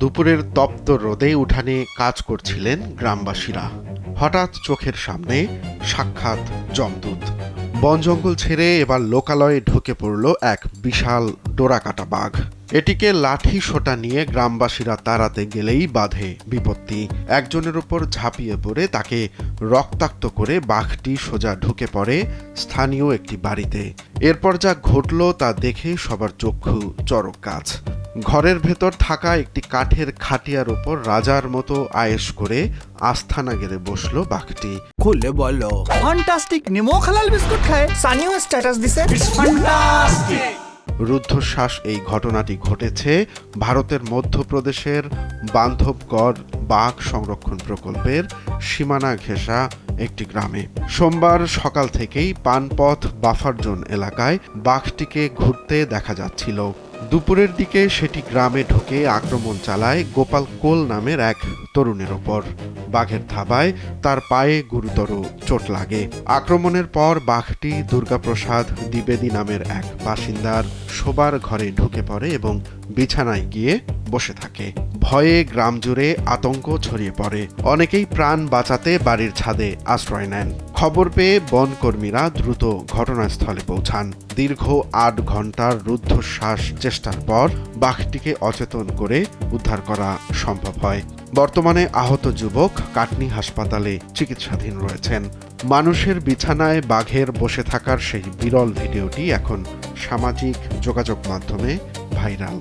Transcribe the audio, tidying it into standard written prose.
দুপুরের তপ্ত রোদে উঠানে কাজ করছিলেন গ্রামবাসীরা। হঠাৎ চোখের সামনে সাক্ষাৎ যমদূত। বন জঙ্গল ছেড়ে এবার লোকালয়ে ঢুকে পড়ল এক বিশাল ডোরাকাটা বাঘ। এটিকে লাঠি সোঁটা নিয়ে গ্রামবাসীরা তাড়াতে গেলেই বাধে বিপত্তি। একজনের উপর ঝাঁপিয়ে পড়ে তাকে রক্তাক্ত করে বাঘটি সোজা ঢুকে পড়ে স্থানীয় একটি বাড়িতে। এরপর যা ঘটল তা দেখে সবার চক্ষু চড়ক গাছ। ঘরের ভেতর থাকা একটি কাঠের খাটিয়ার উপর রাজার মতো আয়েশ করে আস্থানা গেড়ে বসলো বাঘটি। খুলে বলো। ফ্যান্টাস্টিক, নিমো খালাল বিস্কুট খায়, সানিও স্ট্যাটাস দিছে ইটস ফ্যান্টাস্টিক। রুদ্ধশ্বাস এই ঘটনাটি ঘটেছে ভারতের মধ্যপ্রদেশের বান্ধবগড় বাঘ সংরক্ষণ প্রকল্পের সীমানা ঘেঁষা একটি গ্রামে। সোমবার সকাল থেকেই পানপথ বাফার জোন এলাকায় বাঘটিকে ঘুরতে দেখা যাচ্ছিল। দুপুরের দিকে সেটি গ্রামে ঢুকে আক্রমণ চালায় গোপাল কোল নামের এক তরুণের ওপর। বাঘের থাবায় তার পায়ে গুরুতর চোট লাগে। আক্রমণের পর বাঘটি দুর্গাপ্রসাদ দ্বিবেদী নামের এক বাসিন্দার শোবার ঘরে ঢুকে পড়ে এবং বিছানায় গিয়ে বসে থাকে। ভয়ে গ্রাম জুড়ে আতঙ্ক ছড়িয়ে পড়ে। অনেকেই প্রাণ বাঁচাতে বাড়ির ছাদে আশ্রয় নেন। খবর পেয়ে বনকর্মীরা দ্রুত ঘটনাস্থলে পৌঁছান। দীর্ঘ ৮ ঘন্টার রুদ্ধশ্বাস চেষ্টার পর বাঘটিকে অচেতন করে উদ্ধার করা সম্ভব হয়। বর্তমানে আহত যুবক কাটনি হাসপাতালে চিকিৎসাধীন রয়েছেন। মানুষের বিছানায় বাঘের বসে থাকার সেই বিরল ভিডিওটি এখন সামাজিক যোগাযোগ মাধ্যমে ভাইরাল।